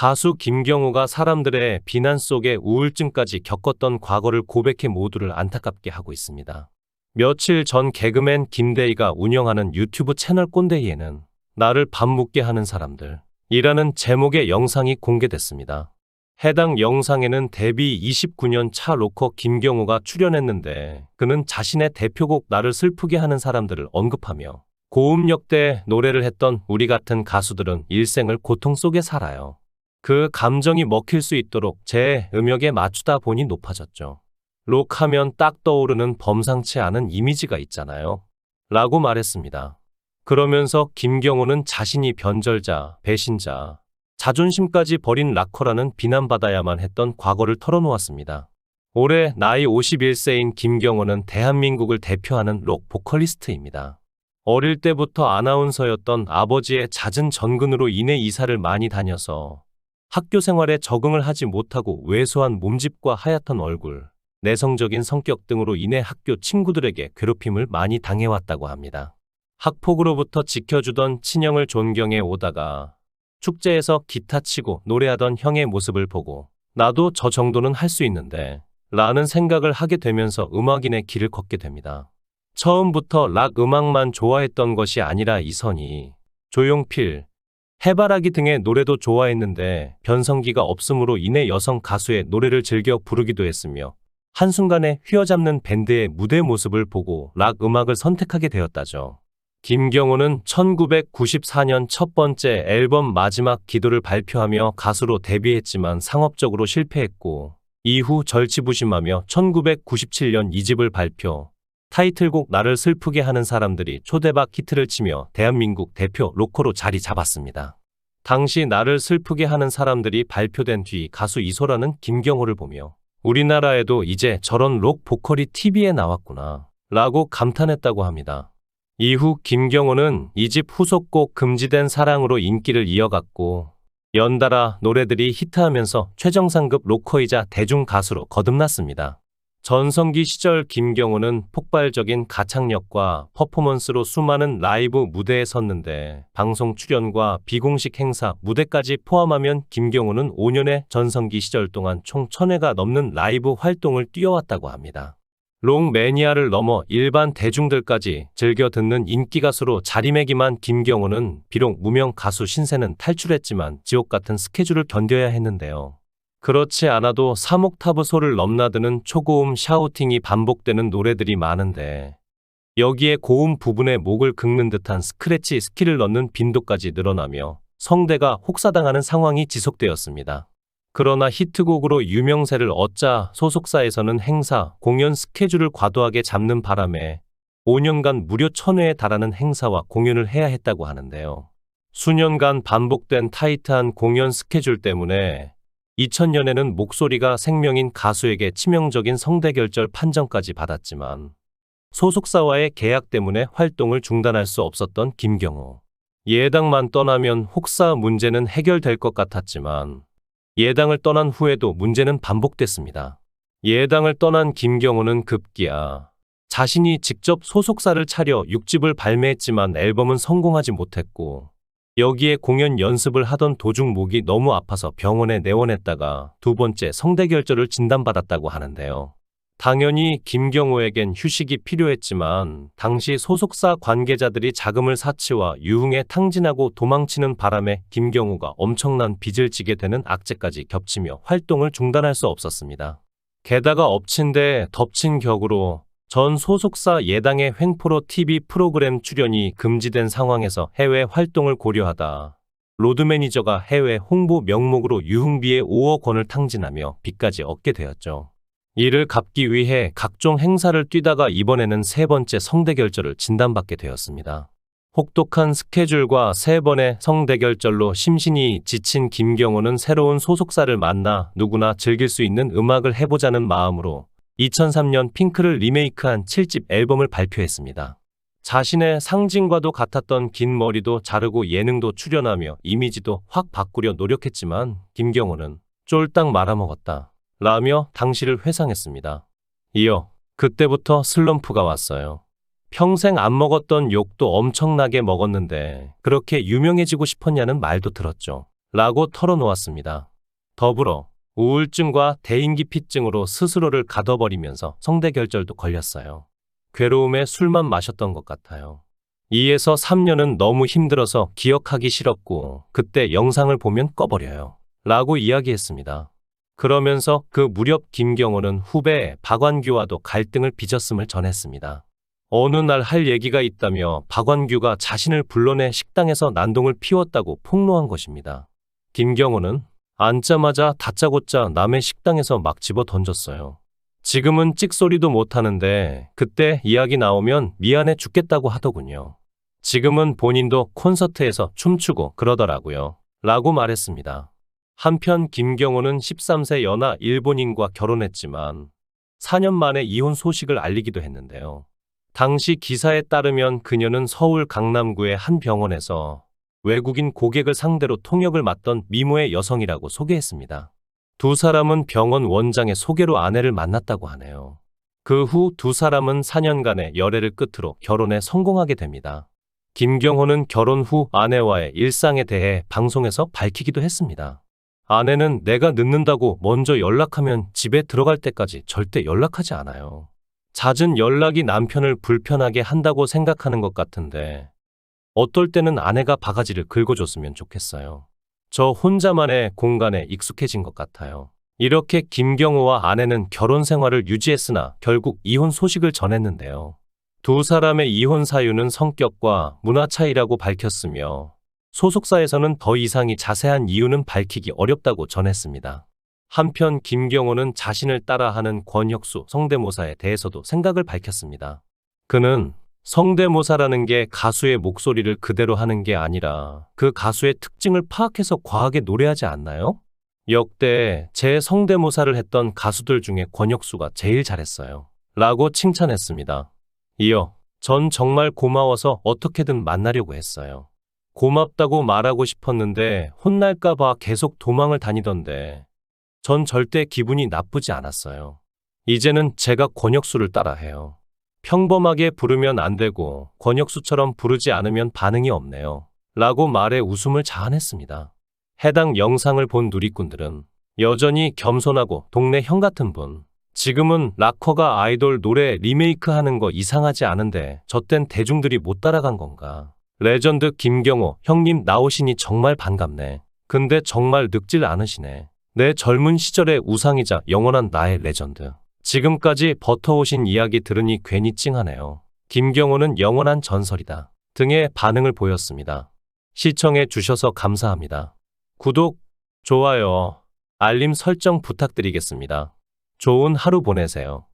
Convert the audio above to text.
가수 김경호가 사람들의 비난 속에 우울증까지 겪었던 과거를 고백해 모두를 안타깝게 하고 있습니다. 며칠 전 개그맨 김대희가 운영하는 유튜브 채널 꼰대이에는 나를 밥 묻게 하는 사람들 이라는 제목의 영상이 공개됐습니다. 해당 영상에는 데뷔 29년 차 로커 김경호가 출연했는데 그는 자신의 대표곡 나를 슬프게 하는 사람들을 언급하며 고음 역대 노래를 했던 우리 같은 가수들은 일생을 고통 속에 살아요. 그 감정이 먹힐 수 있도록 제 음역에 맞추다 보니 높아졌죠. 록하면 딱 떠오르는 범상치 않은 이미지가 있잖아요. 라고 말했습니다. 그러면서 김경호는 자신이 변절자, 배신자, 자존심까지 버린 락커라는 비난받아야만 했던 과거를 털어놓았습니다. 올해 나이 51세인 김경호는 대한민국을 대표하는 록 보컬리스트입니다. 어릴 때부터 아나운서였던 아버지의 잦은 전근으로 인해 이사를 많이 다녀서 학교 생활에 적응을 하지 못하고 왜소한 몸집과 하얗던 얼굴, 내성적인 성격 등으로 인해 학교 친구들에게 괴롭힘을 많이 당해왔다고 합니다. 학폭으로부터 지켜주던 친형을 존경해 오다가 축제에서 기타 치고 노래하던 형의 모습을 보고 나도 저 정도는 할 수 있는데 라는 생각을 하게 되면서 음악인의 길을 걷게 됩니다. 처음부터 락 음악만 좋아했던 것이 아니라 이선희, 조용필, 해바라기 등의 노래도 좋아했는데 변성기가 없음으로 인해 여성 가수의 노래를 즐겨 부르기도 했으며 한순간에 휘어잡는 밴드의 무대 모습을 보고 락 음악을 선택하게 되었다죠. 김경호는 1994년 첫 번째 앨범 마지막 기도를 발표하며 가수로 데뷔했지만 상업적으로 실패했고 이후 절치부심하며 1997년 2집을 발표, 타이틀곡 나를 슬프게 하는 사람들이 초대박 히트를 치며 대한민국 대표 로커로 자리 잡았습니다. 당시 나를 슬프게 하는 사람들이 발표된 뒤 가수 이소라는 김경호를 보며 우리나라에도 이제 저런 록 보컬이 TV에 나왔구나 라고 감탄했다고 합니다. 이후 김경호는 2집 후속곡 금지된 사랑으로 인기를 이어갔고 연달아 노래들이 히트하면서 최정상급 로커이자 대중 가수로 거듭났습니다. 전성기 시절 김경호는 폭발적인 가창력과 퍼포먼스로 수많은 라이브 무대에 섰는데 방송 출연과 비공식 행사, 무대까지 포함하면 김경호는 5년의 전성기 시절 동안 총 1000회가 넘는 라이브 활동을 뛰어왔다고 합니다. 록 매니아를 넘어 일반 대중들까지 즐겨 듣는 인기 가수로 자리매김한 김경호는 비록 무명 가수 신세는 탈출했지만 지옥 같은 스케줄을 견뎌야 했는데요. 그렇지 않아도 3옥타브 소를 넘나드는 초고음 샤우팅이 반복되는 노래들이 많은데 여기에 고음 부분에 목을 긁는 듯한 스크래치 스킬을 넣는 빈도까지 늘어나며 성대가 혹사당하는 상황이 지속되었습니다. 그러나 히트곡으로 유명세를 얻자 소속사에서는 행사, 공연 스케줄을 과도하게 잡는 바람에 5년간 무려 1000회에 달하는 행사와 공연을 해야 했다고 하는데요. 수년간 반복된 타이트한 공연 스케줄 때문에 2000년에는 목소리가 생명인 가수에게 치명적인 성대결절 판정까지 받았지만 소속사와의 계약 때문에 활동을 중단할 수 없었던 김경호. 예당만 떠나면 혹사 문제는 해결될 것 같았지만 예당을 떠난 후에도 문제는 반복됐습니다. 예당을 떠난 김경호는 급기야 자신이 직접 소속사를 차려 6집을 발매했지만 앨범은 성공하지 못했고 여기에 공연 연습을 하던 도중 목이 너무 아파서 병원에 내원했다가 두 번째 성대결절을 진단받았다고 하는데요. 당연히 김경호에겐 휴식이 필요했지만 당시 소속사 관계자들이 자금을 사치와 유흥에 탕진하고 도망치는 바람에 김경호가 엄청난 빚을 지게 되는 악재까지 겹치며 활동을 중단할 수 없었습니다. 게다가 엎친 데 덮친 격으로 전 소속사 예당의 횡포로 TV 프로그램 출연이 금지된 상황에서 해외 활동을 고려하다 로드 매니저가 해외 홍보 명목으로 유흥비에 5억 원을 탕진하며 빚까지 얻게 되었죠. 이를 갚기 위해 각종 행사를 뛰다가 이번에는 세 번째 성대결절을 진단받게 되었습니다. 혹독한 스케줄과 3번의 성대결절로 심신이 지친 김경호는 새로운 소속사를 만나 누구나 즐길 수 있는 음악을 해보자는 마음으로 2003년 핑크를 리메이크한 7집 앨범을 발표했습니다. 자신의 상징과도 같았던 긴 머리도 자르고 예능도 출연하며 이미지도 확 바꾸려 노력했지만 김경호는 쫄딱 말아먹었다 라며 당시를 회상했습니다. 이어 그때부터 슬럼프가 왔어요. 평생 안 먹었던 욕도 엄청나게 먹었는데 그렇게 유명해지고 싶었냐는 말도 들었죠. 라고 털어놓았습니다. 더불어 우울증과 대인기피증으로 스스로를 가둬버리면서 성대결절도 걸렸어요. 괴로움에 술만 마셨던 것 같아요. 2에서 3년은 너무 힘들어서 기억하기 싫었고 그때 영상을 보면 꺼버려요. 라고 이야기했습니다. 그러면서 그 무렵 김경호는 후배 박완규와도 갈등을 빚었음을 전했습니다. 어느 날 할 얘기가 있다며 박완규가 자신을 불러내 식당에서 난동을 피웠다고 폭로한 것입니다. 김경호는 앉자마자 다짜고짜 남의 식당에서 막 집어 던졌어요. 지금은 찍소리도 못하는데 그때 이야기 나오면 미안해 죽겠다고 하더군요. 지금은 본인도 콘서트에서 춤추고 그러더라고요. 라고 말했습니다. 한편 김경호는 13세 연하 일본인과 결혼했지만 4년 만에 이혼 소식을 알리기도 했는데요. 당시 기사에 따르면 그녀는 서울 강남구의 한 병원에서 외국인 고객을 상대로 통역을 맡던 미모의 여성이라고 소개했습니다. 두 사람은 병원 원장의 소개로 아내를 만났다고 하네요. 그 후 두 사람은 4년간의 열애를 끝으로 결혼에 성공하게 됩니다. 김경호는 결혼 후 아내와의 일상에 대해 방송에서 밝히기도 했습니다. 아내는 내가 늦는다고 먼저 연락하면 집에 들어갈 때까지 절대 연락하지 않아요. 잦은 연락이 남편을 불편하게 한다고 생각하는 것 같은데 어떨 때는 아내가 바가지를 긁어줬으면 좋겠어요. 저 혼자만의 공간에 익숙해진 것 같아요. 이렇게 김경호와 아내는 결혼 생활을 유지했으나 결국 이혼 소식을 전했는데요. 두 사람의 이혼 사유는 성격과 문화 차이라고 밝혔으며 소속사에서는 더 이상이 자세한 이유는 밝히기 어렵다고 전했습니다. 한편 김경호는 자신을 따라하는 권혁수 성대모사에 대해서도 생각을 밝혔습니다. 그는 성대모사라는 게 가수의 목소리를 그대로 하는 게 아니라 그 가수의 특징을 파악해서 과하게 노래하지 않나요? 역대 제 성대모사를 했던 가수들 중에 권혁수가 제일 잘했어요. 라고 칭찬했습니다. 이어 전 정말 고마워서 어떻게든 만나려고 했어요. 고맙다고 말하고 싶었는데 혼날까봐 계속 도망을 다니던데 전 절대 기분이 나쁘지 않았어요. 이제는 제가 권혁수를 따라해요. 평범하게 부르면 안 되고 권혁수처럼 부르지 않으면 반응이 없네요. 라고 말해 웃음을 자아냈습니다. 해당 영상을 본 누리꾼들은 여전히 겸손하고 동네 형 같은 분. 지금은 락커가 아이돌 노래 리메이크 하는 거 이상하지 않은데 저땐 대중들이 못 따라간 건가. 레전드 김경호 형님 나오시니 정말 반갑네. 근데 정말 늙질 않으시네. 내 젊은 시절의 우상이자 영원한 나의 레전드. 지금까지 버텨오신 이야기 들으니 괜히 찡하네요. 김경호는 영원한 전설이다. 등의 반응을 보였습니다. 시청해 주셔서 감사합니다. 구독, 좋아요, 알림 설정 부탁드리겠습니다. 좋은 하루 보내세요.